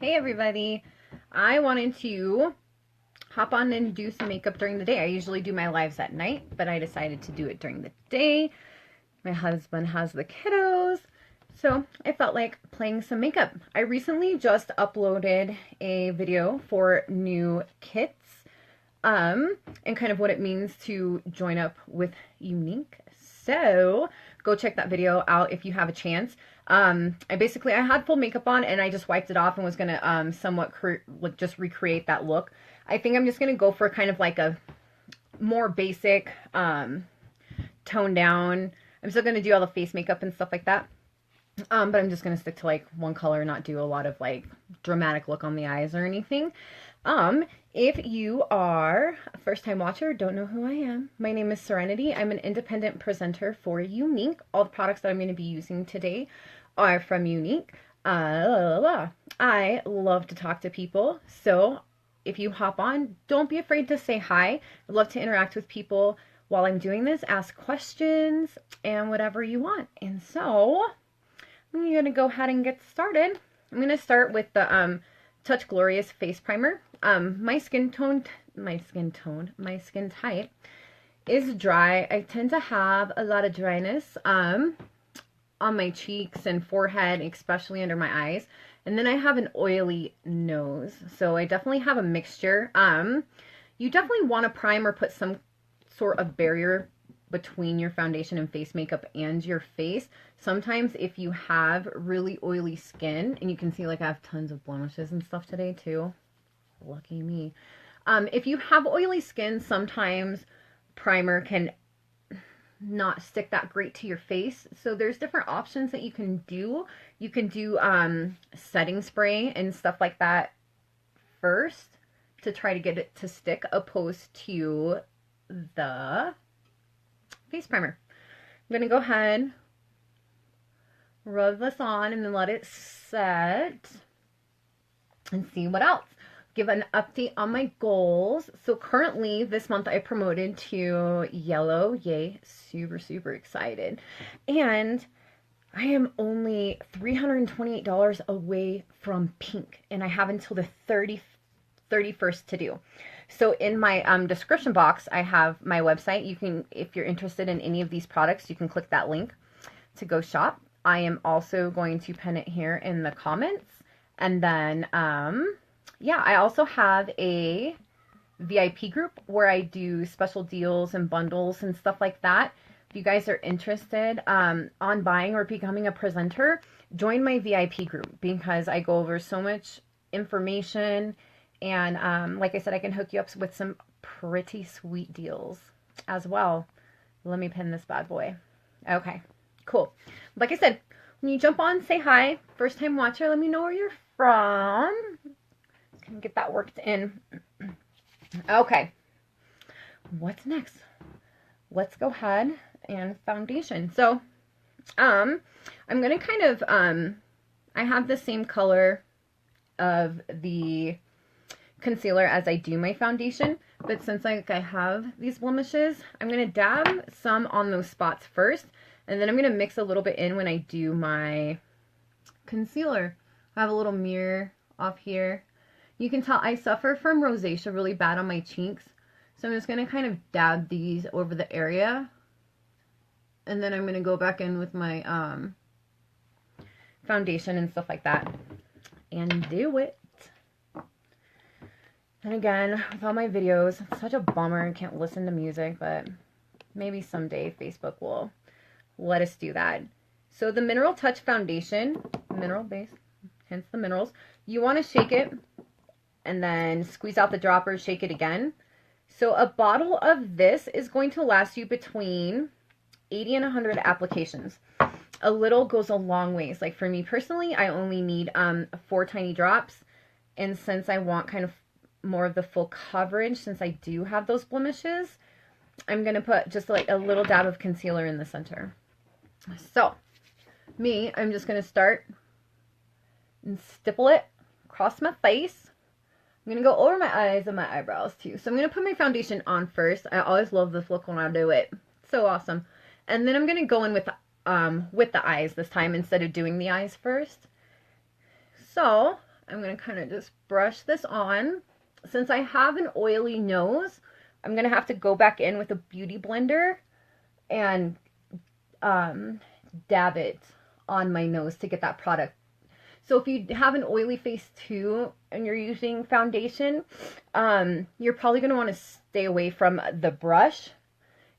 Hey everybody, I wanted to hop on and do some makeup during the day. I usually do my lives at night, but I decided to do it during the day. My husband has the kiddos, so I felt like playing some makeup. I recently just uploaded a video for new kits, and kind of what it means to join up with Younique. So go check that video out if you have a chance. I had full makeup on and I just wiped it off and was gonna somewhat just recreate that look. I think I'm just gonna go for kind of like a more basic toned down. I'm still gonna do all the face makeup and stuff like that. But I'm just gonna stick to like one color, not do a lot of like dramatic look on the eyes or anything. If you are a first-time watcher, don't know who I am, my name is Serenity. I'm an independent presenter for Younique. All the products that I'm going to be using today are from Younique. I love to talk to people, so if you hop on, don't be afraid to say hi. I'd love to interact with people while I'm doing this, ask questions, and whatever you want. And so, I'm going to go ahead and get started. I'm going to start with the Touch Glorious Face Primer. My skin type is dry. I tend to have a lot of dryness on my cheeks and forehead, especially under my eyes. And then I have an oily nose. So I definitely have a mixture. You definitely want to prime or put some sort of barrier between your foundation and face makeup and your face. Sometimes if you have really oily skin, and you can see like I have tons of blemishes and stuff today too. Lucky me. If you have oily skin, sometimes primer can not stick that great to your face. So there's different options that you can do. You can do setting spray and stuff like that first to try to get it to stick, opposed to the face primer. I'm going to go ahead, rub this on, and then let it set and see what else. Give an update on my goals. So currently this month I promoted to yellow. Yay, super excited. And I am only $328 away from pink, and I have until the 31st to do. So in my description box, I have my website. You can, if you're interested in any of these products, you can click that link to go shop. I am also going to pin it here in the comments. And then, yeah, I also have a VIP group where I do special deals and bundles and stuff like that. If you guys are interested on buying or becoming a presenter, join my VIP group, because I go over so much information. And like I said, I can hook you up with some pretty sweet deals as well. Let me pin this bad boy. Okay, cool. Like I said, when you jump on, say hi. First time watcher, let me know where you're from. Can get that worked in. Okay, what's next? Let's go ahead and foundation. So, I'm gonna kind of, I have the same color of the concealer as I do my foundation, but since like I have these blemishes, I'm gonna dab some on those spots first, and then I'm gonna mix a little bit in when I do my concealer. I have a little mirror off here. You can tell I suffer from rosacea really bad on my cheeks, so I'm just gonna kind of dab these over the area, and then I'm gonna go back in with my foundation and stuff like that and do it. And again, with all my videos, it's such a bummer I can't listen to music, but maybe someday Facebook will let us do that. So the Mineral Touch Foundation, mineral base, hence the minerals, you want to shake it and then squeeze out the droppers, shake it again. So a bottle of this is going to last you between 80 and 100 applications. A little goes a long ways. Like for me personally, I only need 4 tiny drops, and since I want kind of more of the full coverage, since I do have those blemishes, I'm gonna put just like a little dab of concealer in the center. So I'm just gonna start and stipple it across my face. I'm gonna go over my eyes and my eyebrows too. So I'm gonna put my foundation on first. I always love this look when I do it. So awesome. And then I'm gonna go in with the eyes this time instead of doing the eyes first. So I'm going to kind of just brush this on. Since I have an oily nose, I'm going to have to go back in with a beauty blender and dab it on my nose to get that product. So if you have an oily face too and you're using foundation, you're probably going to want to stay away from the brush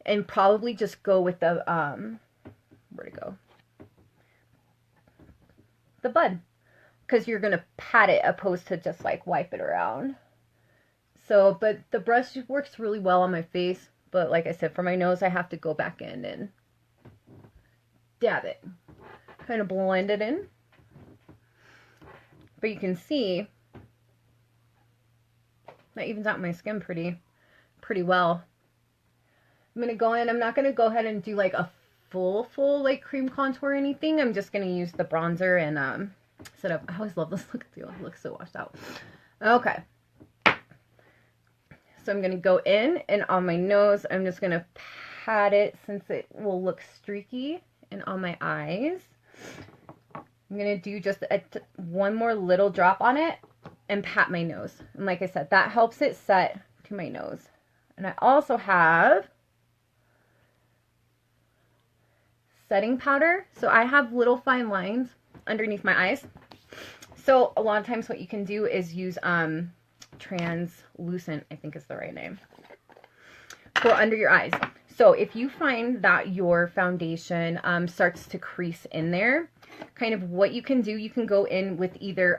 and probably just go with the, where'd it go? The bud. Because you're going to pat it opposed to just like wipe it around. So, but the brush works really well on my face. But like I said, for my nose, I have to go back in and dab it. Kind of blend it in. But you can see that evens out my skin pretty well. I'm going to go in. I'm not going to go ahead and do like a full like cream contour or anything. I'm just going to use the bronzer and set up. I always love this look. It looks so washed out. Okay. So I'm going to go in and on my nose, I'm just going to pat it since it will look streaky, and on my eyes. I'm going to do just one more little drop on it and pat my nose. And like I said, that helps it set to my nose. And I also have setting powder. So I have little fine lines underneath my eyes. So a lot of times what you can do is use translucent, I think is the right name, for under your eyes. So if you find that your foundation starts to crease in there, kind of what you can do, you can go in with either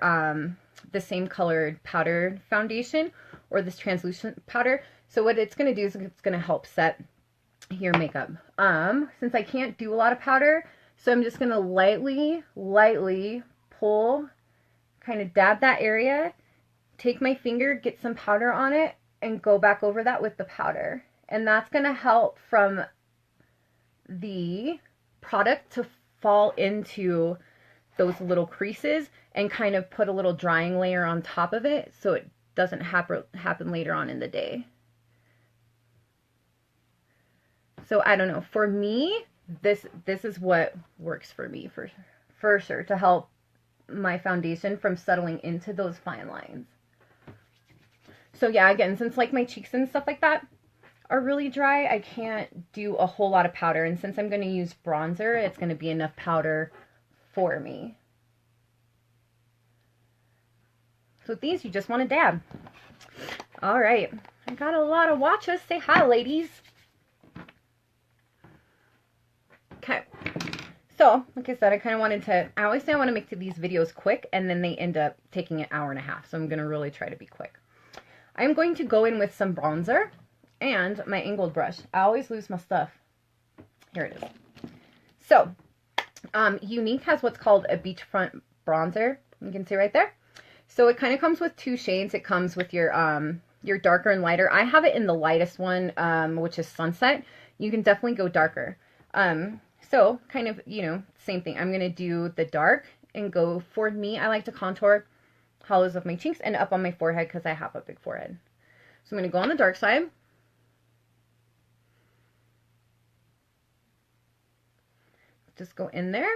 the same colored powder foundation or this translucent powder. So what it's going to do is it's going to help set your makeup. Since I can't do a lot of powder, so I'm just going to lightly pull, kind of dab that area, take my finger, get some powder on it, and go back over that with the powder. And that's going to help from the product to fall into those little creases and kind of put a little drying layer on top of it so it doesn't happen later on in the day. So I don't know, for me, this is what works for me for sure to help my foundation from settling into those fine lines. So yeah, again, since like my cheeks and stuff like that are really dry, I can't do a whole lot of powder. And since I'm going to use bronzer, it's going to be enough powder for me. So with these, you just want to dab. All right. I got a lot of watches. Say hi, ladies. Okay. So, like I said, I kind of wanted to, I always say I want to make these videos quick, and then they end up taking an hour and a half. So I'm going to really try to be quick. I'm going to go in with some bronzer and my angled brush. I always lose my stuff. Here it is. So, Younique has what's called a beachfront bronzer. You can see right there. So it kind of comes with two shades. It comes with your darker and lighter. I have it in the lightest one, which is Sunset. You can definitely go darker. So kind of, you know, same thing. I'm going to do the dark and go, for me, I like to contour hollows of my cheeks and up on my forehead because I have a big forehead. So I'm going to go on the dark side. Just go in there.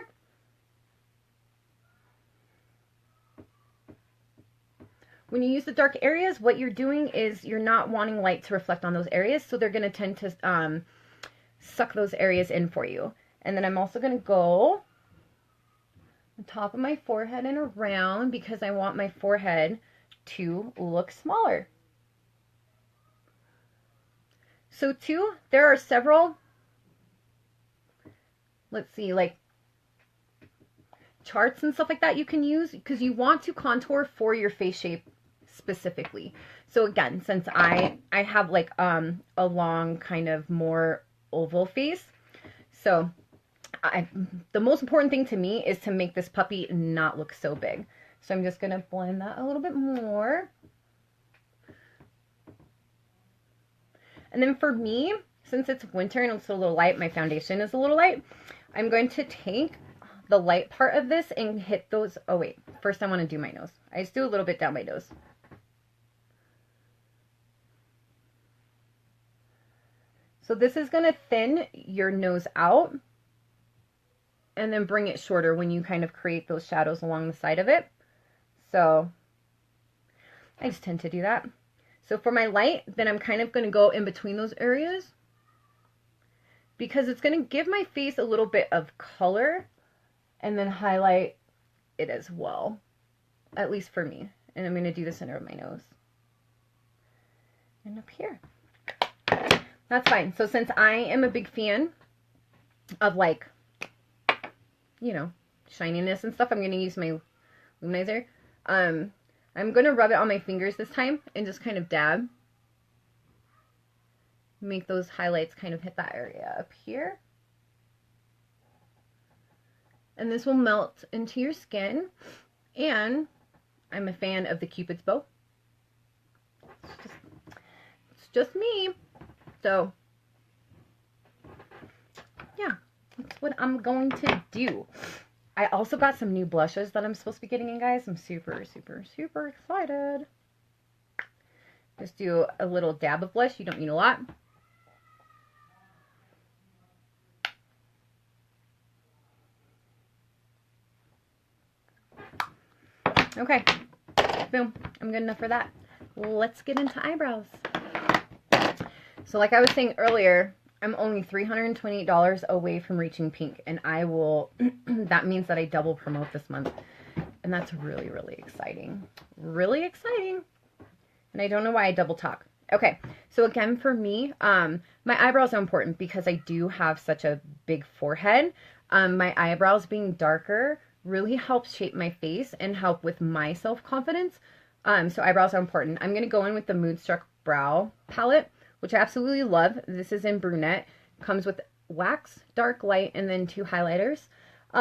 When you use the dark areas, what you're doing is you're not wanting light to reflect on those areas, so they're going to tend to suck those areas in for you. And then I'm also going to go on top of my forehead and around because I want my forehead to look smaller. So too, there are several, let's see, like charts and stuff like that you can use because you want to contour for your face shape specifically. So again, since I have like a long kind of more oval face, so the most important thing to me is to make this puppy not look so big. So I'm just going to blend that a little bit more. And then for me, since it's winter and it's a little light, my foundation is a little light, I'm going to take the light part of this and hit those. Oh wait, first I want to do my nose. I just do a little bit down my nose. So this is going to thin your nose out and then bring it shorter when you kind of create those shadows along the side of it. So I just tend to do that. So for my light, then I'm kind of going to go in between those areas because it's going to give my face a little bit of color and then highlight it as well, at least for me. And I'm going to do the center of my nose and up here. That's fine. So since I am a big fan of, like, you know, shininess and stuff, I'm going to use my luminizer. I'm going to rub it on my fingers this time and just kind of dab. Make those highlights kind of hit that area up here. And this will melt into your skin. And I'm a fan of the Cupid's bow. It's just me. So, yeah, that's what I'm going to do. I also got some new blushes that I'm supposed to be getting in, guys. I'm super, super, super excited. Just do a little dab of blush. You don't need a lot. Okay, boom. I'm good enough for that. Let's get into eyebrows. So like I was saying earlier, I'm only $328 away from reaching pink, and I will, that means that I double promote this month, and that's really, really exciting. Really exciting. And I don't know why I double talk. Okay, so again, for me, my eyebrows are important because I do have such a big forehead. My eyebrows being darker really helps shape my face and help with my self-confidence. So eyebrows are important. I'm going to go in with the Moonstruck Brow palette, which I absolutely love. This is in brunette. Comes with wax, dark, light, and then 2 highlighters.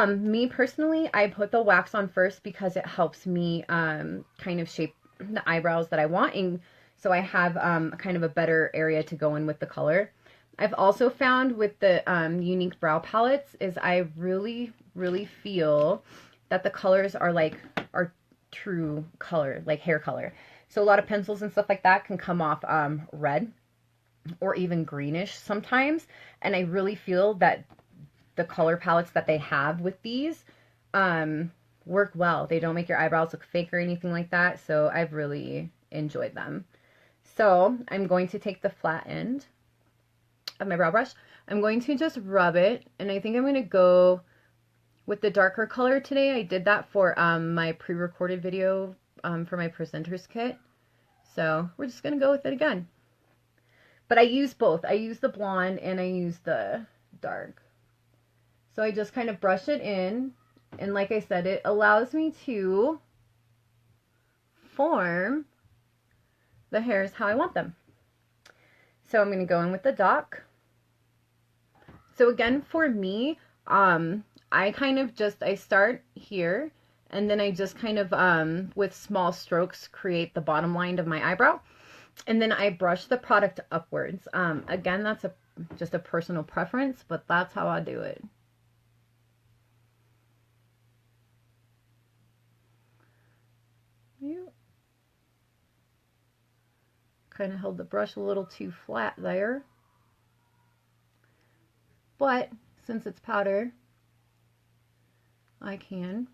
Me personally, I put the wax on first because it helps me kind of shape the eyebrows that I want, and so I have kind of a better area to go in with the color. I've also found with the Younique brow palettes is I really, really feel that the colors are true color, like hair color. So a lot of pencils and stuff like that can come off red or even greenish sometimes, and I really feel that the color palettes that they have with these work well. They don't make your eyebrows look fake or anything like that, so I've really enjoyed them. So I'm going to take the flat end of my brow brush. I'm going to just rub it, and I think I'm going to go with the darker color today. I did that for my pre-recorded video for my presenter's kit, so we're just going to go with it again. But I use both. I use the blonde and I use the dark. So I just kind of brush it in, and like I said, it allows me to form the hairs how I want them. So I'm going to go in with the dock. So again, for me, I kind of just, I start here, and then I just kind of, with small strokes, create the bottom line of my eyebrow. And then I brush the product upwards. Again, that's just a personal preference, but that's how I do it. You kind of held the brush a little too flat there. But since it's powder, I can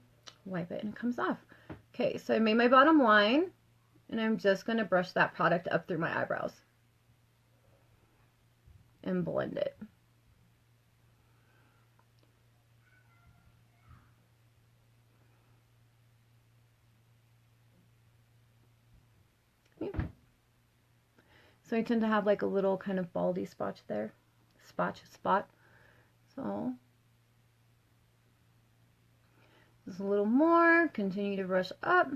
wipe it and it comes off. Okay, so I made my bottom line, and I'm just going to brush that product up through my eyebrows and blend it. So I tend to have like a little kind of baldy spot there. Spot. So just a little more. Continue to brush up.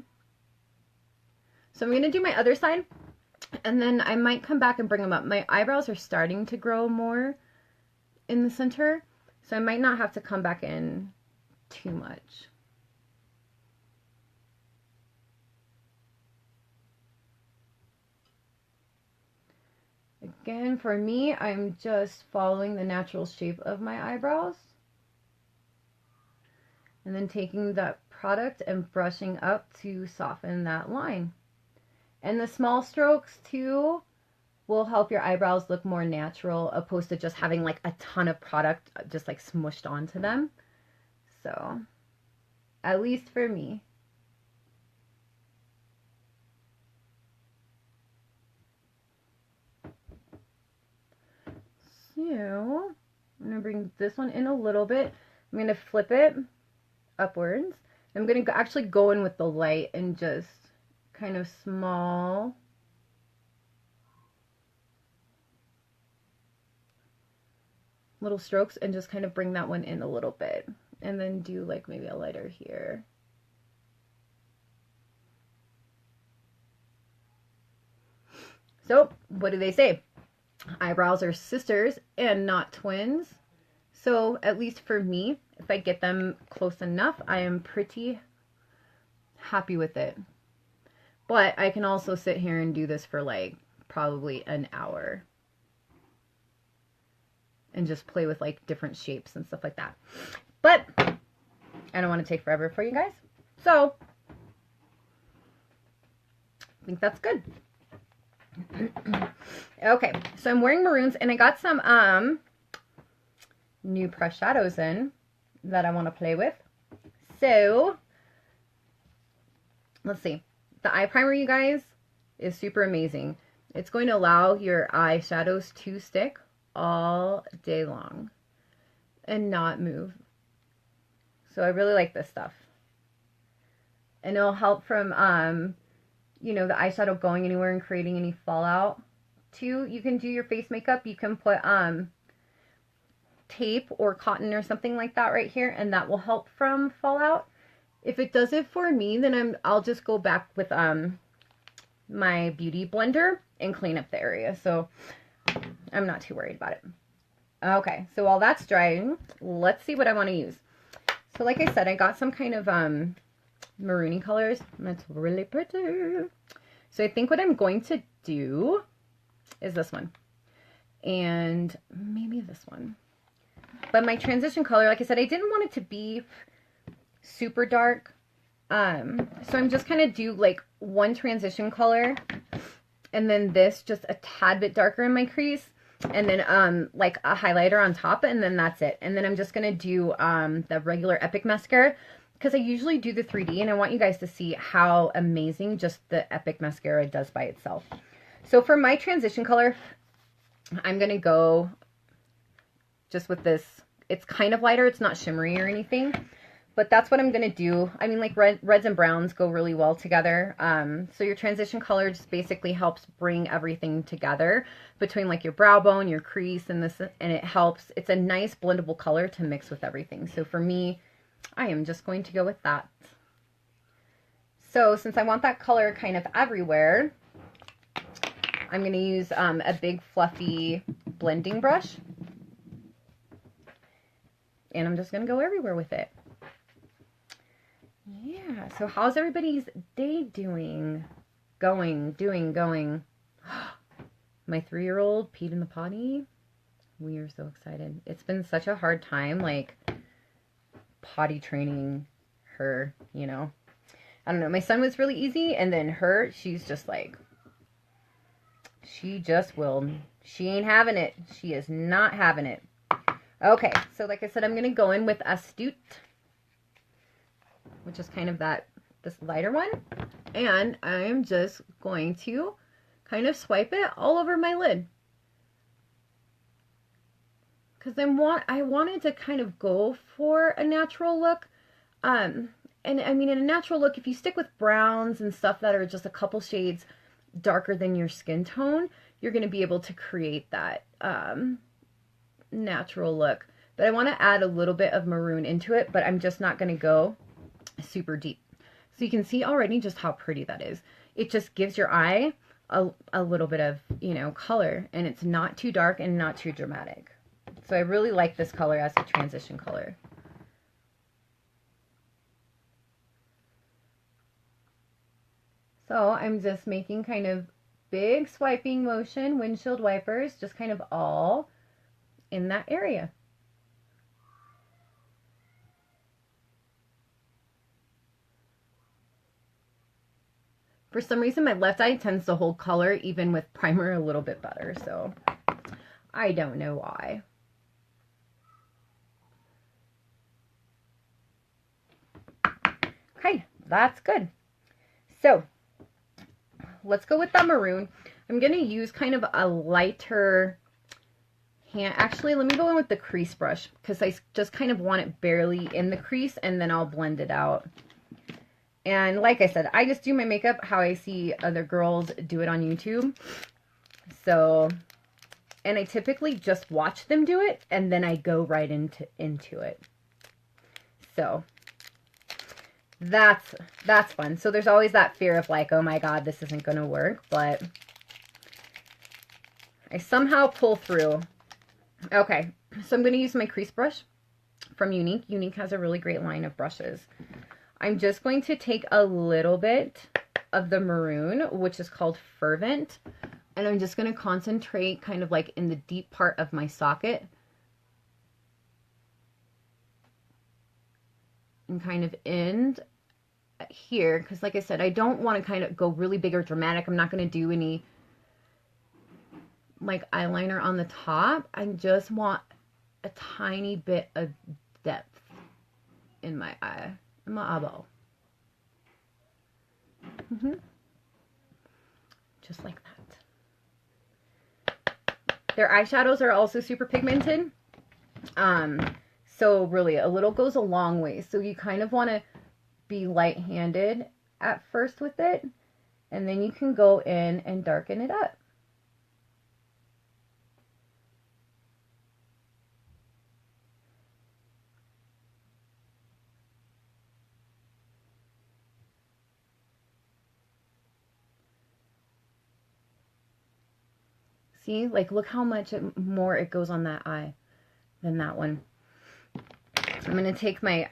So I'm going to do my other side, and then I might come back and bring them up. My eyebrows are starting to grow more in the center, so I might not have to come back in too much. Again, for me, I'm just following the natural shape of my eyebrows, and then taking that product and brushing up to soften that line. And the small strokes too will help your eyebrows look more natural, opposed to just having like a ton of product just like smushed onto them. So, at least for me. I'm going to bring this one in a little bit. I'm going to flip it upwards. I'm going to actually go in with the light and just kind of small little strokes and just kind of bring that one in a little bit. And then do like maybe a lighter here. So, what do they say? Eyebrows are sisters and not twins. So, at least for me, if I get them close enough, I am pretty happy with it. But I can also sit here and do this for like probably an hour. And just play with like different shapes and stuff like that. But I don't want to take forever for you guys. So, I think that's good. Okay, so I'm wearing maroons and I got some new pressed shadows in that I want to play with. So, let's see. The eye primer, you guys, is super amazing. It's going to allow your eyeshadows to stick all day long and not move. So I really like this stuff. And it'll help from, you know, the eyeshadow going anywhere and creating any fallout. Too, you can do your face makeup. You can put tape or cotton or something like that right here, and that will help from fallout. If it does it for me, then I'll just go back with my beauty blender and clean up the area. So I'm not too worried about it. Okay, so while that's drying, let's see what I want to use. So like I said, I got some kind of maroony colors. That's really pretty. So I think what I'm going to do is this one. And maybe this one. But my transition color, like I said, I didn't want it to be super dark. So I'm just kind of do like one transition color. And then this just a tad bit darker in my crease. And then like a highlighter on top. And then that's it. And then I'm just going to do the regular Epic mascara. Because I usually do the 3D. And I want you guys to see how amazing just the Epic mascara does by itself. So for my transition color, I'm going to go just with this. It's kind of lighter. It's not shimmery or anything. But that's what I'm going to do. I mean, like reds and browns go really well together. So your transition color just basically helps bring everything together between like your brow bone, your crease, and this. And it helps. It's a nice blendable color to mix with everything. So for me, I am just going to go with that. So since I want that color kind of everywhere, I'm going to use a big fluffy blending brush. And I'm just going to go everywhere with it. Yeah, so how's everybody's day doing? Going. My 3-year-old peed in the potty. We are so excited. It's been such a hard time, like, potty training her, you know. I don't know, my son was really easy, and then her, she's just like, she ain't having it. She is not having it. Okay, so like I said, I'm going to go in with Astute, which is kind of this lighter one. And I'm just going to kind of swipe it all over my lid. Because I wanted to kind of go for a natural look. And I mean, in a natural look, if you stick with browns and stuff that are just a couple shades darker than your skin tone, you're going to be able to create that natural look. But I want to add a little bit of maroon into it, but I'm just not going to go super deep. So you can see already just how pretty that is. It just gives your eye a little bit of, you know, color, and it's not too dark and not too dramatic. So I really like this color as a transition color. So I'm just making kind of big swiping motion, windshield wipers, just kind of all in that area. For some reason, my left eye tends to hold color even with primer a little bit better, so I don't know why. Okay, that's good. So let's go with the maroon. I'm going to use kind of a lighter hand. Actually, let me go in with the crease brush because I just kind of want it barely in the crease, and then I'll blend it out. And like I said, I just do my makeup how I see other girls do it on YouTube. So, and I typically just watch them do it, and then I go right into it. So that's fun. So there's always that fear of like, oh my God, this isn't gonna work, but I somehow pull through. Okay, so I'm gonna use my crease brush from Younique. Younique has a really great line of brushes. I'm just going to take a little bit of the Maroon, which is called Fervent, and I'm just going to concentrate kind of like in the deep part of my socket and kind of end here, because like I said, I don't want to kind of go really big or dramatic. I'm not going to do any like eyeliner on the top. I just want a tiny bit of depth in my eye. My eyeball. Just like that. Their eyeshadows are also super pigmented. So really a little goes a long way. So you kind of want to be light-handed at first with it, and then you can go in and darken it up. See, like, look how much more it goes on that eye than that one. I'm going to take my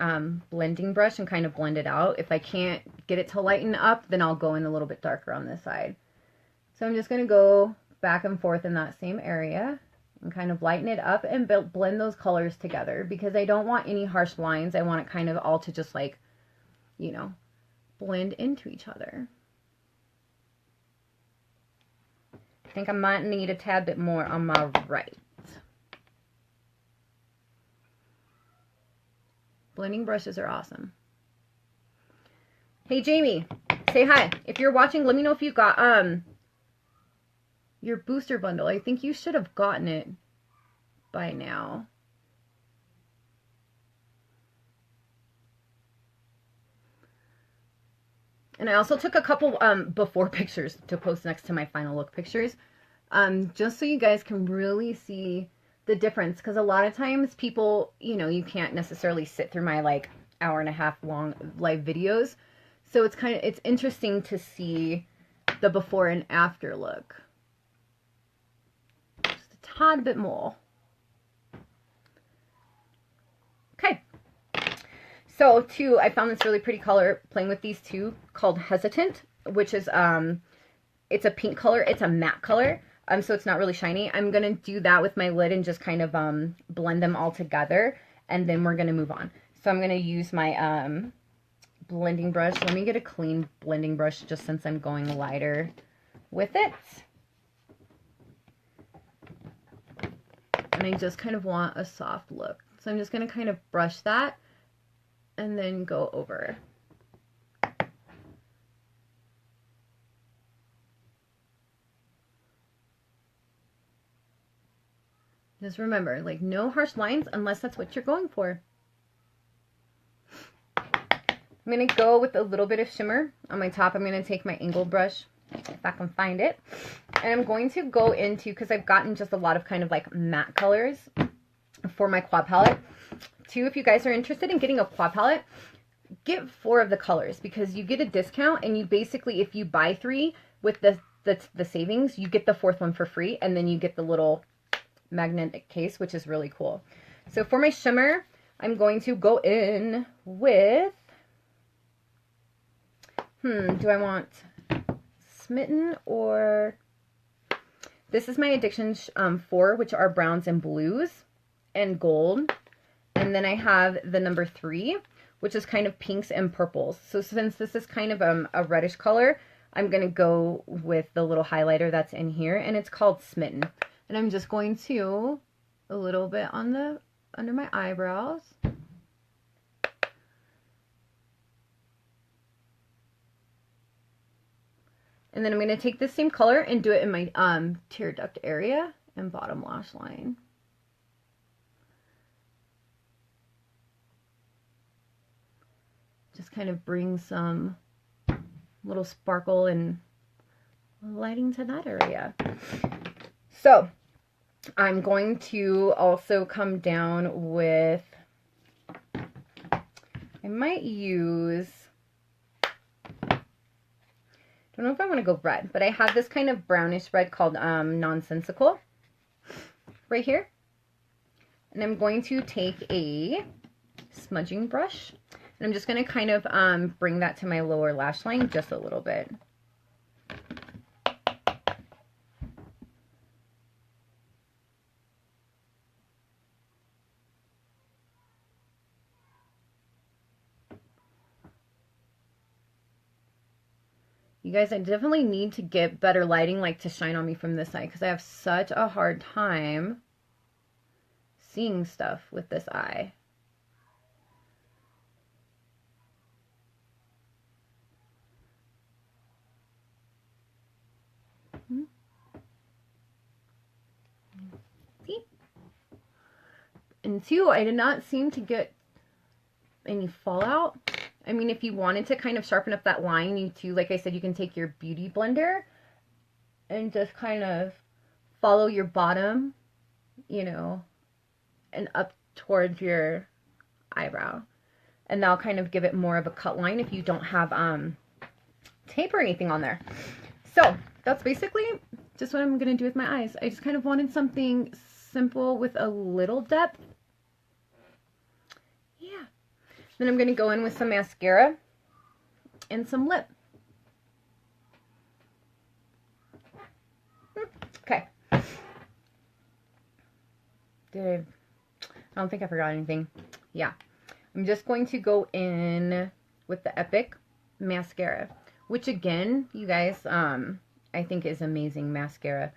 blending brush and kind of blend it out. If I can't get it to lighten up, then I'll go in a little bit darker on this side. So I'm just going to go back and forth in that same area and kind of lighten it up and blend those colors together, because I don't want any harsh lines. I want it kind of all to just like, you know, blend into each other. I think I might need a tad bit more on my right. Blending brushes are awesome. Hey Jamie, say hi. If you're watching, let me know if you got your booster bundle. I think you should have gotten it by now. And I also took a couple before pictures to post next to my final look pictures, just so you guys can really see the difference. Because a lot of times people, you know, you can't necessarily sit through my like hour-and-a-half long live videos. So it's interesting to see the before and after look. Just a tad bit more. Okay. So I found this really pretty color playing with these two called Hesitant, which is, it's a pink color. It's a matte color. So it's not really shiny. I'm going to do that with my lid and just kind of, blend them all together. And then we're going to move on. So I'm going to use my, blending brush. Let me get a clean blending brush just since I'm going lighter with it. And I just kind of want a soft look. So I'm just going to kind of brush that and then go over. Just remember, like, no harsh lines unless that's what you're going for. I'm going to go with a little bit of shimmer on my top. I'm going to take my angled brush, if I can find it. And I'm going to go into, because I've gotten just a lot of kind of like matte colors for my quad palette. Too, if you guys are interested in getting a quad palette, get 4 of the colors, because you get a discount, and you basically, if you buy 3 with the savings, you get the 4th one for free, and then you get the little magnetic case, which is really cool. So for my shimmer, I'm going to go in with, do I want Smitten or, this is my Addiction 4, which are browns and blues and gold. And then I have the number 3, which is kind of pinks and purples. So since this is kind of a reddish color, I'm going to go with the little highlighter that's in here, and it's called Smitten. And I'm just going to, a little bit on the, under my eyebrows. And then I'm going to take this same color and do it in my tear duct area and bottom lash line. kind of bring some little sparkle and lighting to that area. So I'm going to also come down with, I might use, don't know if I want to go red, but I have this kind of brownish red called Nonsensical right here. And I'm going to take a smudging brush and I'm just going to kind of bring that to my lower lash line just a little bit. You guys, I definitely need to get better lighting, like to shine on me from this side, because I have such a hard time seeing stuff with this eye. See? And two, I did not seem to get any fallout. I mean, if you wanted to kind of sharpen up that line, you too, like I said, you can take your beauty blender and just kind of follow your bottom, you know, and up towards your eyebrow. And that'll kind of give it more of a cut line if you don't have tape or anything on there. So that's basically just what I'm going to do with my eyes. I just kind of wanted something simple with a little depth. Yeah. Then I'm going to go in with some mascara and some lip. Okay. I don't think I forgot anything. Yeah. I'm just going to go in with the Epic mascara, which again, you guys, I think is amazing mascara.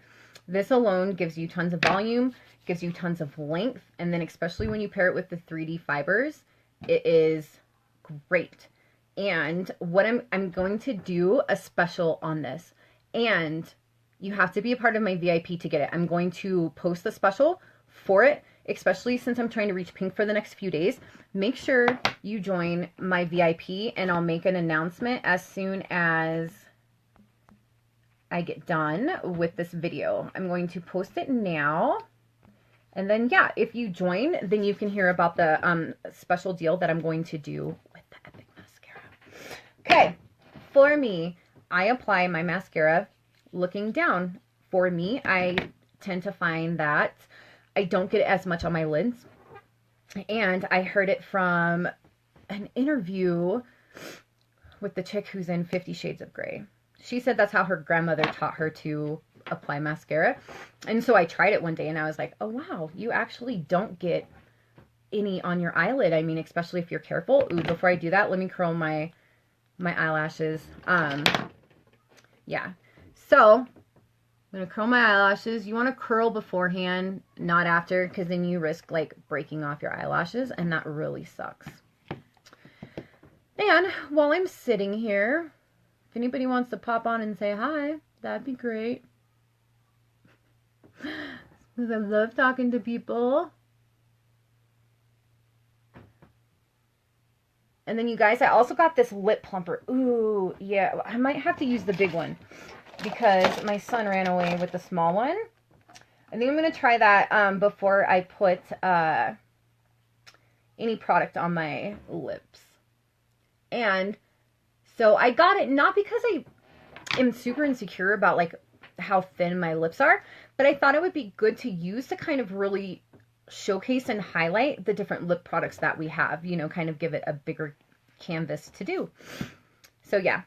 This alone gives you tons of volume, gives you tons of length, and then especially when you pair it with the 3D fibers, it is great. And what I'm going to do a special on this, and you have to be a part of my VIP to get it. I'm going to post the special for it, especially since I'm trying to reach pink for the next few days. Make sure you join my VIP, and I'll make an announcement as soon as I get done with this video. I'm going to post it now. And then, yeah, if you join, then you can hear about the special deal that I'm going to do with the Epic mascara. Okay, for me, I apply my mascara looking down. For me, I tend to find that I don't get as much on my lids. And I heard it from an interview with the chick who's in 50 Shades of Grey. She said that's how her grandmother taught her to apply mascara. And so I tried it one day and I was like, oh wow, you actually don't get any on your eyelid. I mean, especially if you're careful. Ooh, before I do that, let me curl my eyelashes. Yeah. So I'm going to curl my eyelashes. You want to curl beforehand, not after, because then you risk like breaking off your eyelashes and that really sucks. And while I'm sitting here, if anybody wants to pop on and say hi, that'd be great. Because I love talking to people. And then you guys, I also got this lip plumper. Ooh, yeah, I might have to use the big one because my son ran away with the small one. I think I'm going to try that before I put any product on my lips. And so I got it not because I am super insecure about like how thin my lips are, but I thought it would be good to use to kind of really showcase and highlight the different lip products that we have, you know, kind of give it a bigger canvas to do. So yeah,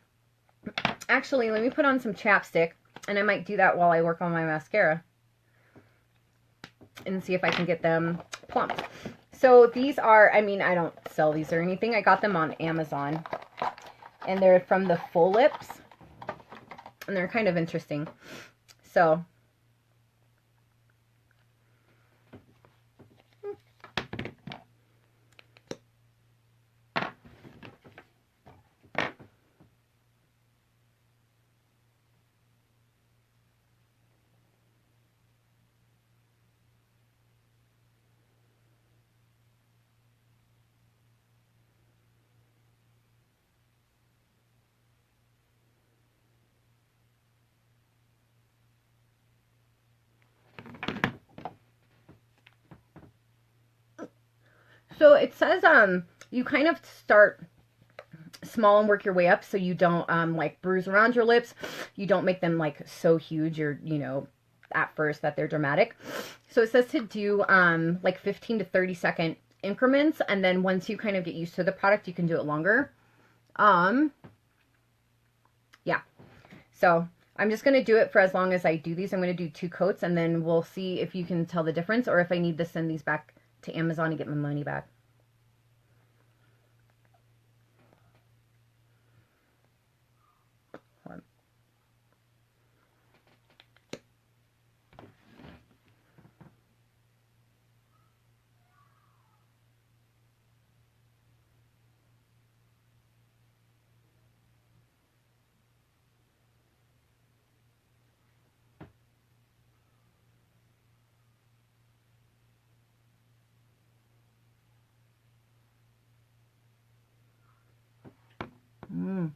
actually let me put on some chapstick and I might do that while I work on my mascara and see if I can get them plumped. So these are, I mean, I don't sell these or anything. I got them on Amazon and they're from the Full Lips and they're kind of interesting. So So it says you kind of start small and work your way up so you don't like bruise around your lips. You don't make them like so huge or, you know, at first that they're dramatic. So it says to do like 15 to 30-second increments, and then once you kind of get used to the product, you can do it longer. Yeah. So I'm just going to do it for as long as I do these. I'm going to do 2 coats, and then we'll see if you can tell the difference or if I need to send these back to Amazon and get my money back. Mm.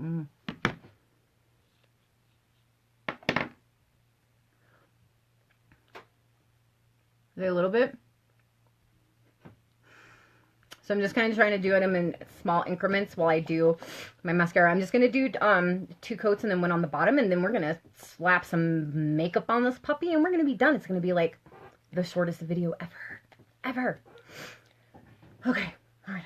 Mm. Is it a little bit? So I'm just kind of trying to do them in small increments while I do my mascara. I'm just going to do 2 coats and then 1 on the bottom, and then we're going to slap some makeup on this puppy, and we're going to be done. It's going to be like the shortest video ever. Ever. Okay. All right.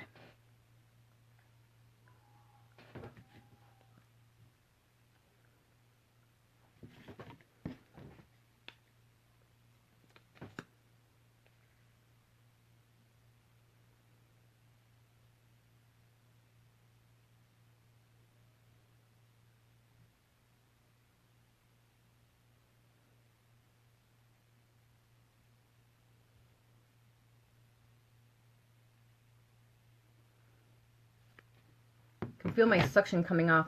I can feel my suction coming off.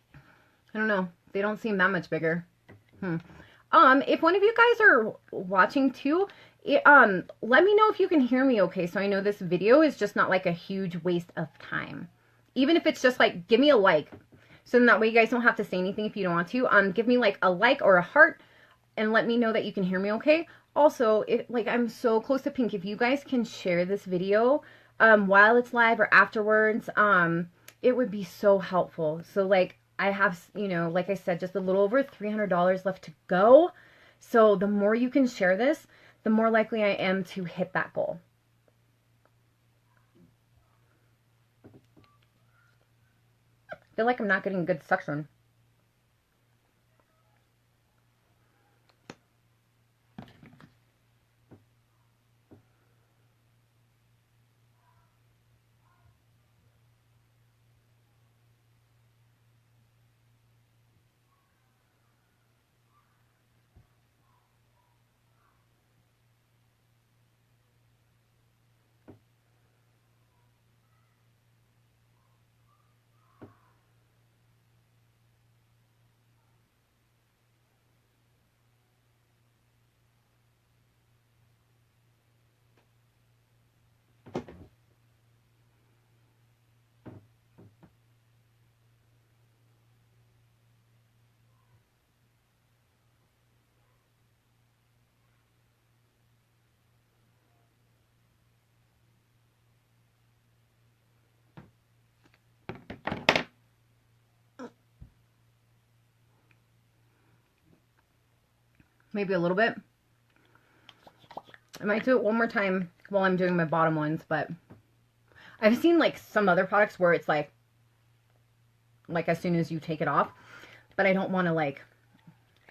I don't know. They don't seem that much bigger. If one of you guys are watching too, let me know if you can hear me okay, so I know this video is just not like a huge waste of time. Even if it's just like, give me a like, so then that way you guys don't have to say anything if you don't want to. Give me like a like or a heart and let me know that you can hear me okay. Also, like I'm so close to pink, if you guys can share this video while it's live or afterwards, it would be so helpful. So like I have, you know, like I said, just a little over $300 left to go. So the more you can share this, the more likely I am to hit that goal. I feel like I'm not getting good suction. Maybe a little bit. I might do it one more time while I'm doing my bottom ones, but I've seen like some other products where it's like as soon as you take it off, but I don't want to like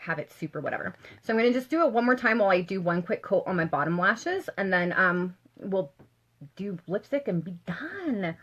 have it super whatever. So I'm going to just do it one more time while I do one quick coat on my bottom lashes, and then we'll do lipstick and be done.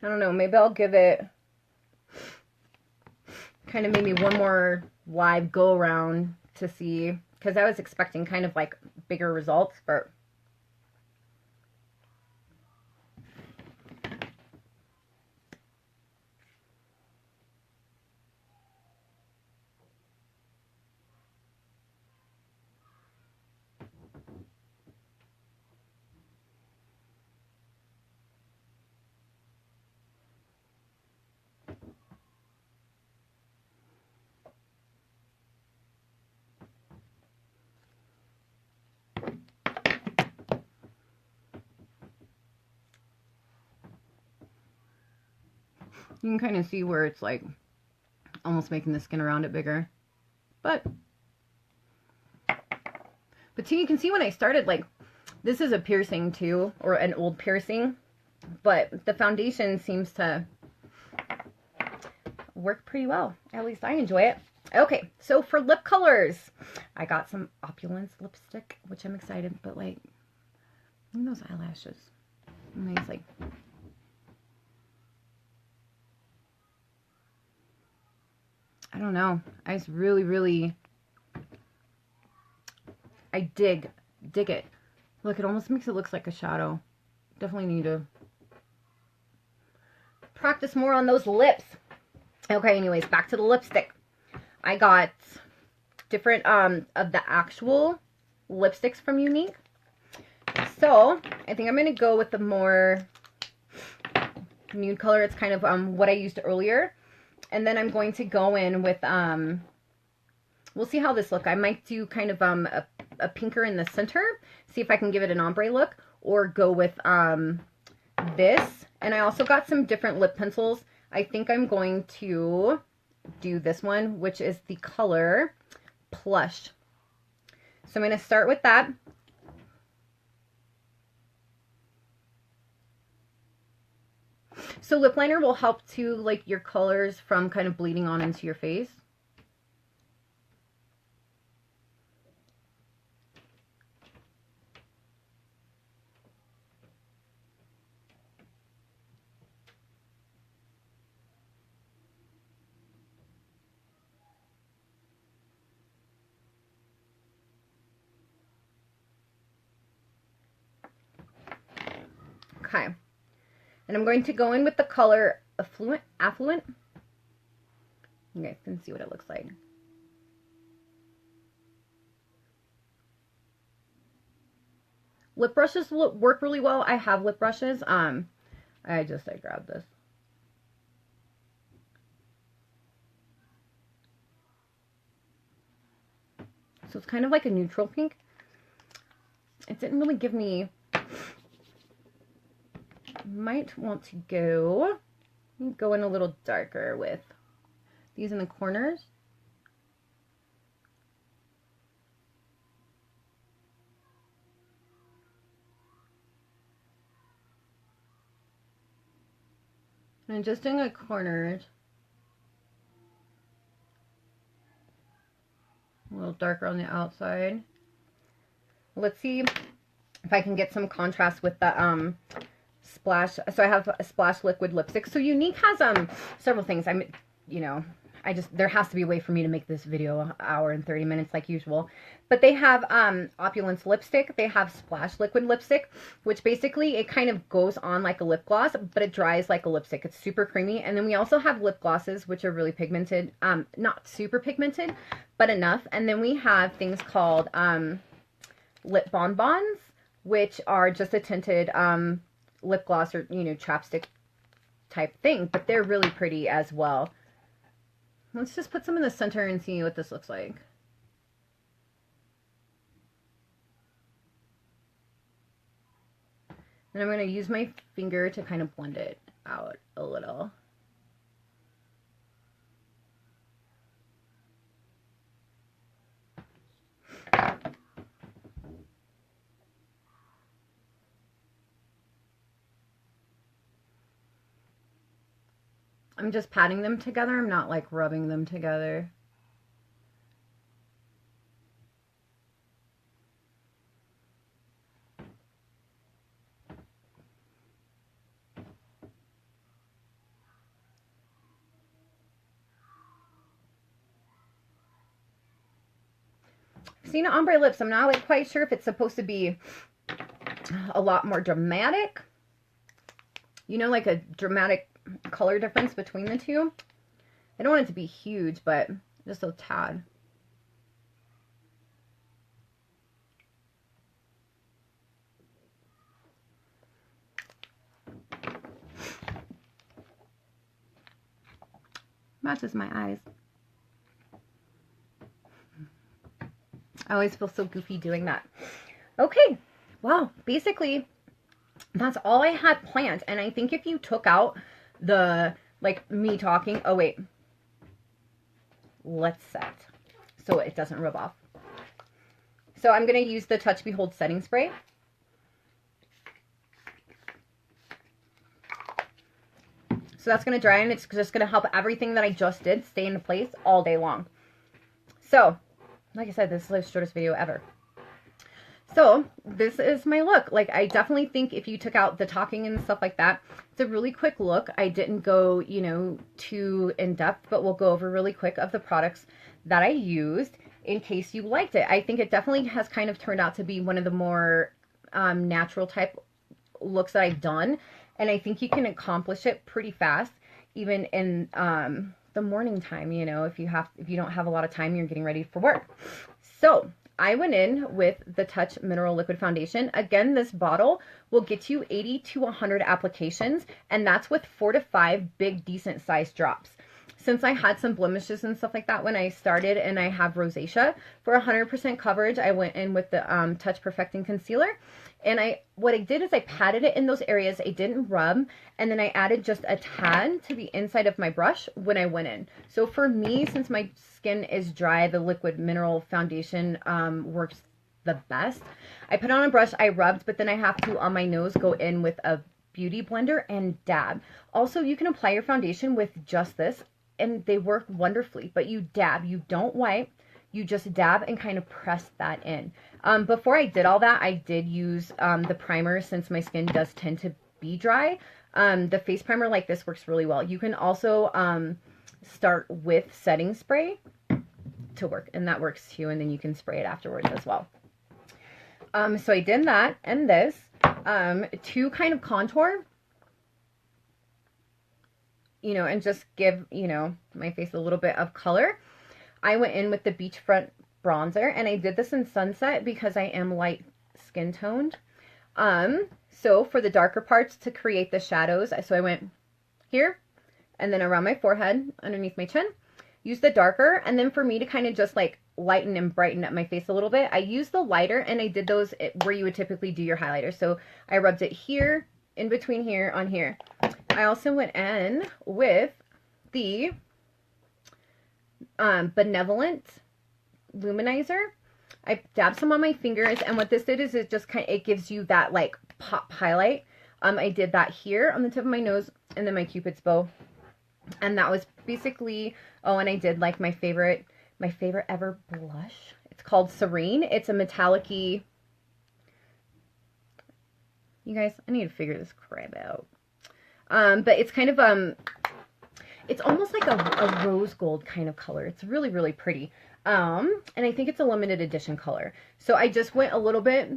I don't know, maybe I'll give it kind of made me one more live go around to see, because I was expecting kind of like bigger results, but you can kind of see where it's like almost making the skin around it bigger. But see, you can see when I started, like, this is a piercing too, or an old piercing, but the foundation seems to work pretty well. At least I enjoy it. Okay, so for lip colors, I got some Opulence lipstick, which I'm excited, but like, look at those eyelashes. Nice, like, I don't know. I just really, I dig it. Look, it almost makes it look like a shadow. Definitely need to practice more on those lips. Okay, anyways, back to the lipstick. I got different of the actual lipsticks from Younique. So I think I'm gonna go with the more nude color. It's kind of what I used earlier. And then I'm going to go in with we'll see how this looks. I might do kind of a pinker in the center, see if I can give it an ombre look, or go with this. And I also got some different lip pencils. I think I'm going to do this one, which is the color Plush. So I'm going to start with that. So lip liner will help to like your colors from kind of bleeding on into your face. Okay. And I'm going to go in with the color Affluent. You guys can see what it looks like. Lip brushes work really well. I have lip brushes. I grabbed this. So it's kind of like a neutral pink. It didn't really give me... Might want to go in a little darker with these in the corners. And just doing a corners. A little darker on the outside. Let's see if I can get some contrast with the Splash. So I have a Splash liquid lipstick. So Younique has several things. There has to be a way for me to make this video an hour and 30 minutes like usual. But they have Opulence lipstick. They have Splash liquid lipstick, which basically it kind of goes on like a lip gloss, but it dries like a lipstick. It's super creamy. And then we also have lip glosses, which are really pigmented. Not super pigmented, but enough. And then we have things called lip bonbons, which are just a tinted lip gloss or, chapstick type thing, but they're really pretty as well. Let's just put some in the center and see what this looks like. And I'm going to use my finger to kind of blend it out a little. I'm just patting them together. I'm not like rubbing them together. Christina Ombre Lips. I'm not like quite sure if it's supposed to be a lot more dramatic. You know, like a dramatic color difference between the two. I don't want it to be huge, but just a tad. Matches my eyes. I always feel so goofy doing that. Okay, well, basically, that's all I had planned. And I think if you took out the, like, me talking, oh, wait. Let's set so it doesn't rub off. So I'm going to use the Touch Behold setting spray. So that's going to dry, and it's just going to help everything that I just did stay in place all day long. So, like I said, this is the shortest video ever. So, this is my look. Like, I definitely think if you took out the talking and stuff like that, it's a really quick look. I didn't go, you know, too in-depth, but we'll go over really quick of the products that I used in case you liked it. I think it definitely has kind of turned out to be one of the more natural type looks that I've done. And I think you can accomplish it pretty fast, even in the morning time, you know, if you don't have a lot of time, you're getting ready for work. So I went in with the Touch Mineral Liquid Foundation. Again, this bottle will get you 80 to 100 applications, and that's with 4 to 5 big, decent sized drops. Since I had some blemishes and stuff like that when I started, and I have rosacea, for 100% coverage, I went in with the Touch Perfecting Concealer. And what I did is I patted it in those areas. I didn't rub. And then I added just a tad to the inside of my brush when I went in. So for me, since my skin is dry, the liquid mineral foundation works the best. I put on a brush, I rubbed, but then I have to, on my nose, go in with a beauty blender and dab. Also, you can apply your foundation with just this, and they work wonderfully. But you dab, you don't wipe. You just dab and kind of press that in. Before I did all that, I did use the primer since my skin does tend to be dry. The face primer like this works really well. You can also start with setting spray to work, and that works too, and then you can spray it afterwards as well. So I did that and this to kind of contour, you know, and just give, you know, my face a little bit of color. I went in with the Beachfront bronzer, and I did this in Sunset because I am light skin toned. So for the darker parts to create the shadows, so I went here and then around my forehead, underneath my chin, use the darker, and then for me to kind of just like lighten and brighten up my face a little bit, I used the lighter, and I did those where you would typically do your highlighter. So I rubbed it here, in between here, on here. I also went in with the Benevolent Luminizer. I dabbed some on my fingers, and what this did is it just kind of, it gives you that like pop highlight. I did that here on the tip of my nose, and then my Cupid's bow, and that was basically, oh, and I did like my favorite ever blush. It's called Serene. It's a metallic-y, you guys, I need to figure this crap out. But it's kind of it's almost like a rose gold kind of color. It's really, really pretty. And I think it's a limited edition color. So I just went a little bit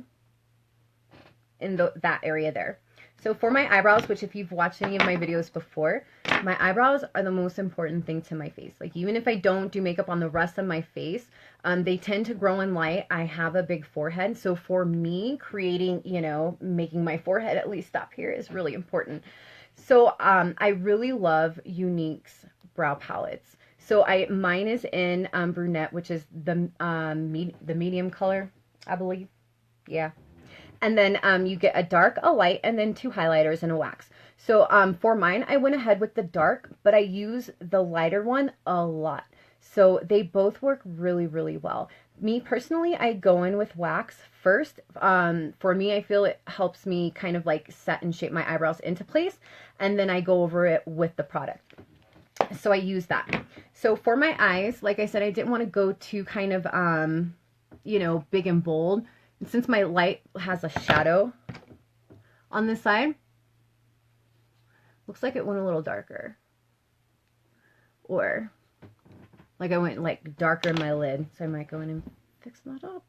in that area there. So for my eyebrows, which if you've watched any of my videos before, my eyebrows are the most important thing to my face. Like, even if I don't do makeup on the rest of my face, they tend to grow in light. I have a big forehead. So for me, creating, you know, making my forehead at least stop here is really important. So I really love Younique's brow palettes. So mine is in brunette, which is the medium color, I believe. Yeah. And then you get a dark, a light, and then 2 highlighters and a wax. So for mine, I went ahead with the dark, but I use the lighter one a lot. So they both work really, really well. Me personally, I go in with wax first. For me, I feel it helps me kind of like set and shape my eyebrows into place. And then I go over it with the product. So I use that. So for my eyes, like I said, I didn't want to go too kind of, you know, big and bold. And since my light has a shadow on this side, looks like it went a little darker. Or like I went like darker in my lid. So I might go in and fix that up.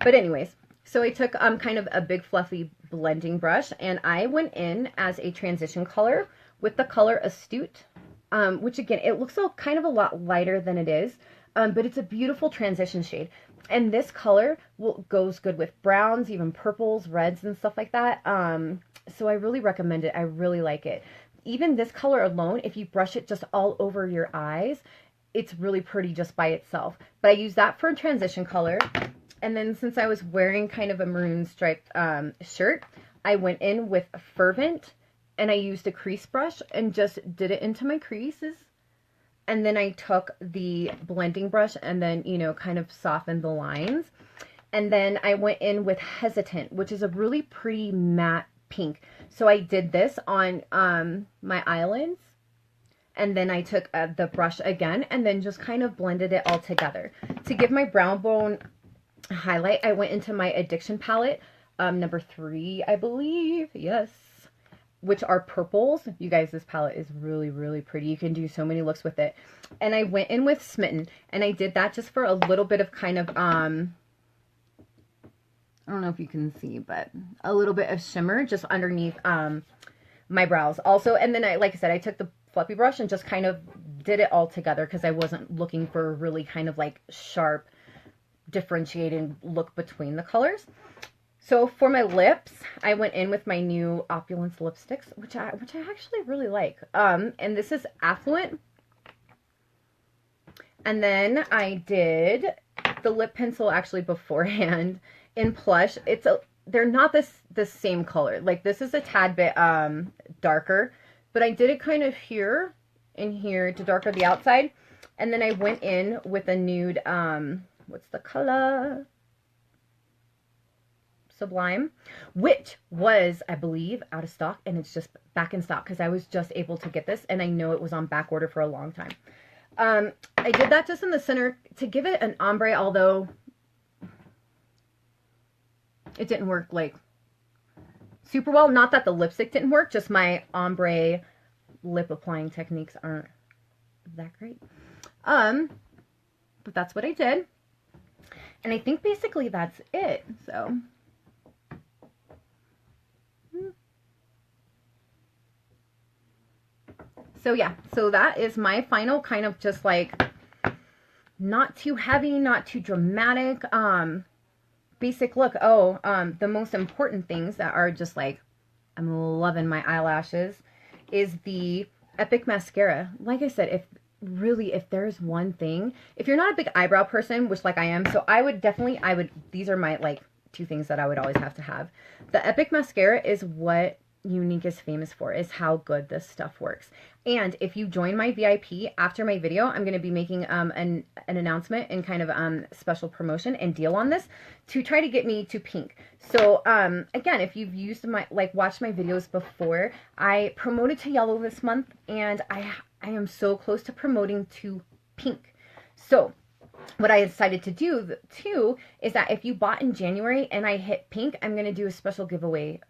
But anyways, so I took kind of a big fluffy blending brush, and I went in as a transition color with the color Astute, which again, it looks kind of a lot lighter than it is, but it's a beautiful transition shade. And this color goes good with browns, even purples, reds, and stuff like that. So I really recommend it. I really like it. Even this color alone, if you brush it just all over your eyes, it's really pretty just by itself. But I use that for a transition color. And then since I was wearing kind of a maroon striped shirt, I went in with Fervent, and I used a crease brush and just did it into my creases. And then I took the blending brush and then, you know, kind of softened the lines. And then I went in with Hesitant, which is a really pretty matte pink. So I did this on my eyelids. And then I took the brush again and then just kind of blended it all together. To give my brow bone highlight, I went into my Addiction palette, number 3, I believe. Yes. Which are purples. You guys, this palette is really, really pretty. You can do so many looks with it. And I went in with Smitten, and I did that just for a little bit of kind of, I don't know if you can see, but a little bit of shimmer just underneath my brows. Also, and then like I said, I took the fluffy brush and just kind of did it all together because I wasn't looking for a really kind of like sharp, differentiating look between the colors. So for my lips, I went in with my new Opulence lipsticks, which I actually really like. And this is Affluent. And then I did the lip pencil actually beforehand in Plush. They're not the same color. Like this is a tad bit darker, but I did it kind of here and here to darker the outside. And then I went in with a nude, what's the color? Sublime, which was, I believe, out of stock, and it's just back in stock because I was just able to get this, and I know it was on back order for a long time. I did that just in the center to give it an ombre, although it didn't work like super well. Not that the lipstick didn't work, just my ombre lip applying techniques aren't that great. But that's what I did, and I think basically that's it. So yeah, so that is my final kind of just like not too heavy, not too dramatic, basic look. Oh, the most important things that are just like, I'm loving my eyelashes, is the Epic Mascara. Like I said, if there's one thing, if you're not a big eyebrow person, which like I am, so these are my like 2 things that I would always have to have. The Epic Mascara is what Younique is famous for, is how good this stuff works. And if you join my VIP after my video, I'm going to be making an announcement and kind of special promotion and deal on this to try to get me to pink. So again, if you've used watched my videos before, I promoted to yellow this month, and I am so close to promoting to pink. So what I decided to do too is that if you bought in January and I hit pink, I'm going to do a special giveaway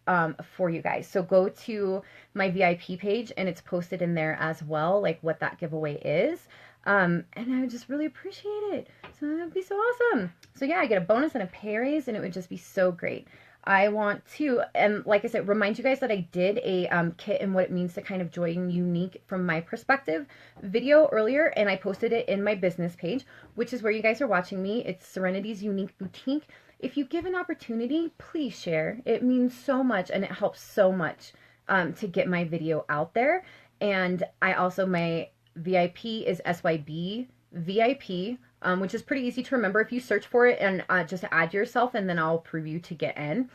for you guys. So go to my VIP page and it's posted in there as well, like what that giveaway is. And I would just really appreciate it. So that would be so awesome. So yeah, I get a bonus and a pay raise, and it would just be so great. I want to, and like I said, remind you guys that I did a kit and what it means to kind of join Younique from my perspective video earlier, and I posted it in my business page, which is where you guys are watching me. It's Serenity's Younique Boutique. If you give an opportunity, please share. It means so much, and it helps so much to get my video out there. And I also, my VIP is SYB VIP, which is pretty easy to remember if you search for it and just add yourself, and then I'll approve you to get in.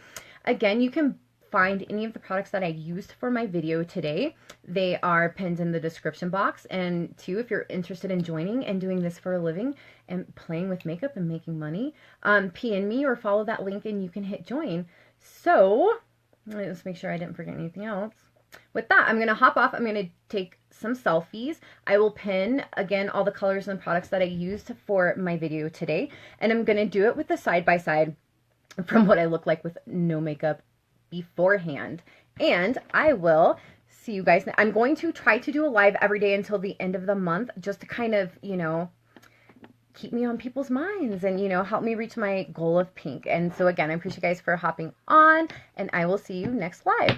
Again, you can find any of the products that I used for my video today. They are pinned in the description box. And 2, if you're interested in joining and doing this for a living and playing with makeup and making money, PM me or follow that link and you can hit join. So let's make sure I didn't forget anything else. With that, I'm going to hop off. I'm going to take some selfies. I will pin, again, all the colors and products that I used for my video today. And I'm going to do it with the side-by-side from what I look like with no makeup beforehand. And I will see you guys. I'm going to try to do a live every day until the end of the month, just to kind of, you know, keep me on people's minds and, you know, help me reach my goal of pink. And so again, I appreciate you guys for hopping on, and I will see you next live.